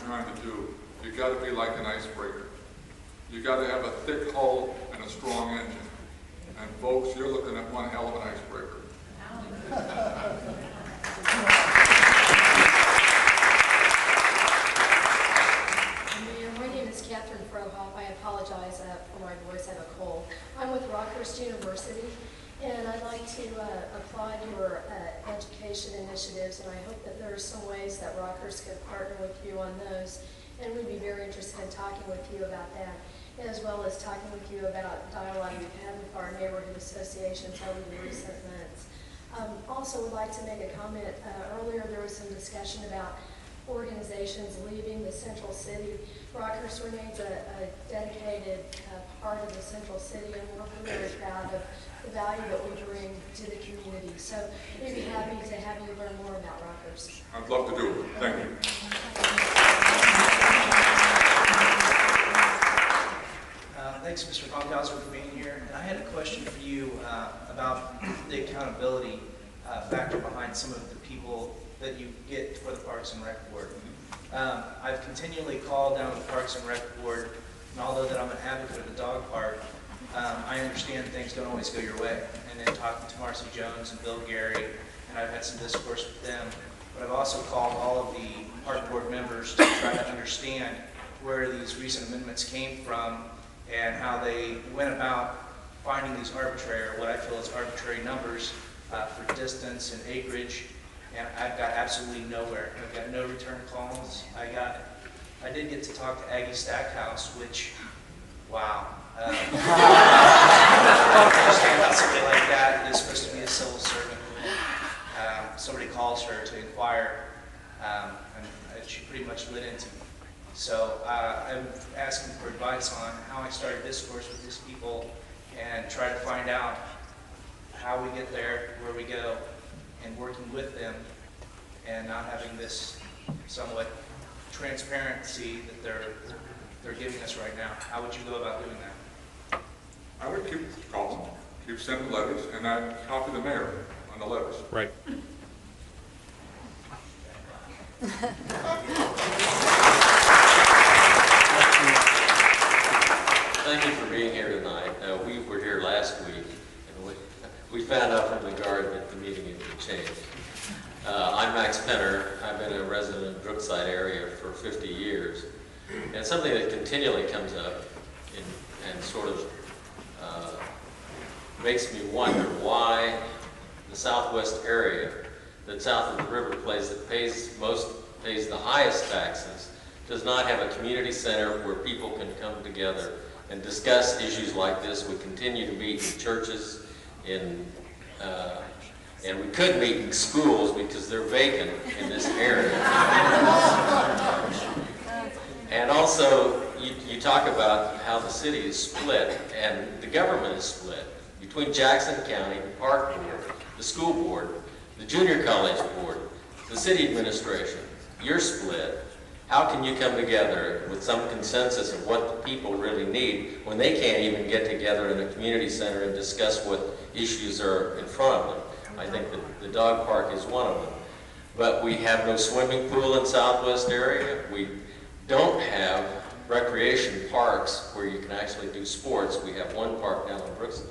trying to do. You got to be like an icebreaker. You got to have a thick hull and a strong engine. And folks, you're looking at one hell of an icebreaker. My name is Catherine Frohoff. I apologize for my voice. I have a cold. I'm with Rockhurst University, and I'd like to applaud your education initiatives, and I hope that there are some ways that Rockhurst could partner with you on those, and we'd be very interested in talking with you about that, as well as talking with you about dialogue we've had with our neighborhood associations over the recent months. Also would like to make a comment. Earlier there was some discussion about organizations leaving the central city. Rockhurst remains a dedicated part of the central city, and we're very proud of the value that we bring to the community. So we'd be happy to have you learn more about Rockhurst. I'd love to do it. Thank you. Thanks, Mr. Funkhouser, for being here. And I had a question for you about the accountability factor behind some of the people that you get for the Parks and Rec Board. I've continually called down the Parks and Rec Board, and although that I'm an advocate of the dog park, I understand things don't always go your way. And then talking to Marcy Jones and Bill Gary, and I've had some discourse with them, but I've also called all of the park board members to try to understand where these recent amendments came from and how they went about finding these arbitrary, or what I feel is arbitrary numbers for distance and acreage. And I've got absolutely nowhere. I've got no return calls. I did get to talk to Aggie Stackhouse, which, wow. Understand how somebody like that is supposed to be a civil servant. Somebody calls her to inquire, and she pretty much lit into me. So I'm asking for advice on how I start a discourse with these people and try to find out how we get there, where we go, and working with them, and not having this somewhat transparency that they're giving us right now. How would you go about doing that? I would keep calling, keep sending letters, and I'd copy the mayor on the letters. Right. Thank you for being here tonight. We were here last week, and we found out from the guard that the meeting had been changed. I'm Max Penner. I've been a resident of the Brookside area for 50 years. And something that continually comes up and sort of makes me wonder why the southwest area, that south of the river plays that pays the highest taxes, does not have a community center where people can come together and discuss issues like this. We continue to meet in churches, and we could meet in schools because they're vacant in this area. And also, you talk about how the city is split and the government is split between Jackson County, the park board, the school board, the junior college board, the city administration. You're split. How can you come together with some consensus of what the people really need when they can't even get together in a community center and discuss what issues are in front of them? I think that the dog park is one of them. But we have no swimming pool in southwest area. We don't have recreation parks where you can actually do sports. We have one park down in Brookside.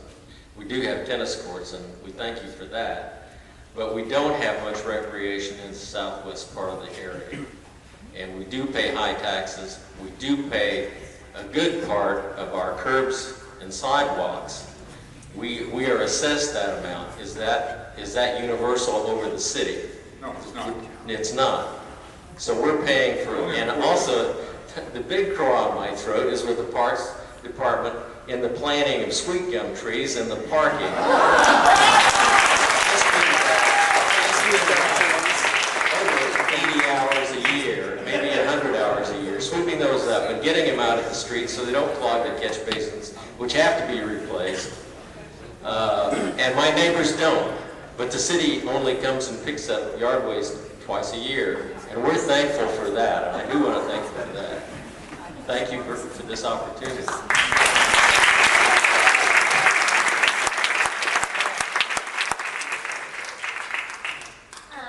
We do have tennis courts, and we thank you for that. But we don't have much recreation in the southwest part of the area. And we do pay high taxes. We do pay a good part of our curbs and sidewalks. We are assessed that amount. Is that universal over the city? No, it's not. It's not. So we're paying for, and also the big crow on my throat is with the Parks Department in the planting of sweet gum trees and the parking. Over 80 hours a year, maybe 100 hours a year, sweeping those up and getting them out of the street so they don't clog the catch basins, which have to be replaced. And my neighbors don't, but the city only comes and picks up yard waste twice a year, and we're thankful for that, and I do want to thank you for that. Thank you for this opportunity.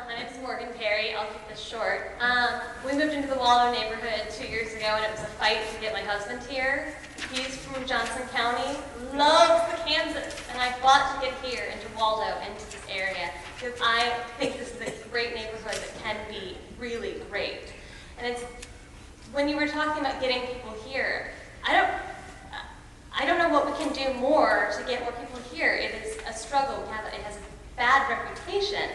My name is Morgan Perry. I'll keep this short. We moved into the Waldo neighborhood 2 years ago, and it was a fight to get my husband here. He's from Johnson County, loves the Kansas, and I fought to get here into Waldo, into this area, because I think this is a great neighborhood that can be really great. And it's, when you were talking about getting people here, I don't know what we can do more to get more people here. It is a struggle. It has a bad reputation,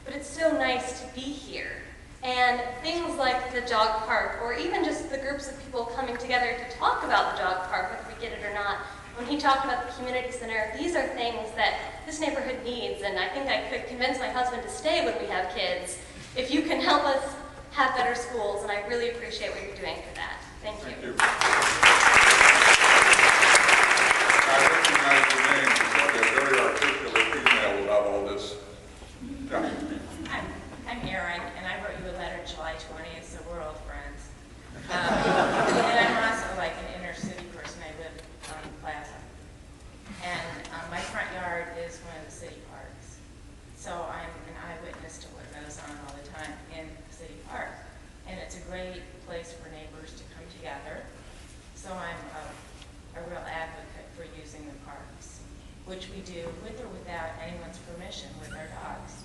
but it's so nice to be here. And things like the dog park, or even just the groups of people coming together to talk about the dog park, whether we get it or not. When he talked about the community center, these are things that this neighborhood needs, and I think I could convince my husband to stay when we have kids, if you can help us have better schools, and I really appreciate what you're doing for that. Thank you. Thank you. I recognize your name. You're a very articulate female about all this. Yeah. I'm Erin, and I wrote you a letter July 20th, so we're old friends. And I'm also like an inner city person. I live on the plaza. And my front yard is one of the city parks. So I'm an eyewitness to what goes on all the time in the city park. And it's a great place for neighbors to come together. So I'm a real advocate for using the parks, which we do with or without anyone's permission with our dogs.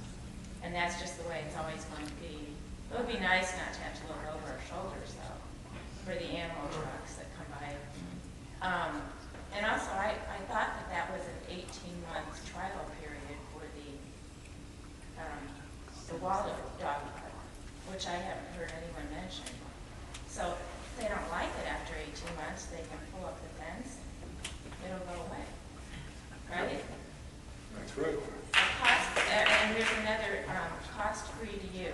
And that's just the way it's always going to be. It would be nice not to have to look over our shoulders, though, for the animal trucks that come by. And also, I thought that was an 18-month trial period for the Waldo dog park, which I haven't heard anyone mention. So if they don't like it after 18 months, they can pull up the fence and it'll go away, right? That's right. And there's another cost free to you.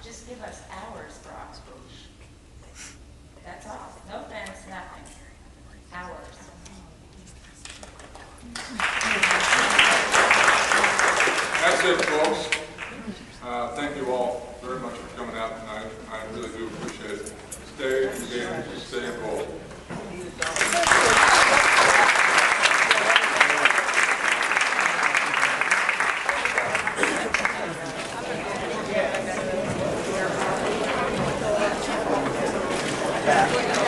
Just give us hours for Oxbridge. That's all. No fence, nothing. Hours. That's it, folks. Thank you all very much for coming out tonight. I really do appreciate it. Stay engaged, stay involved. Yeah.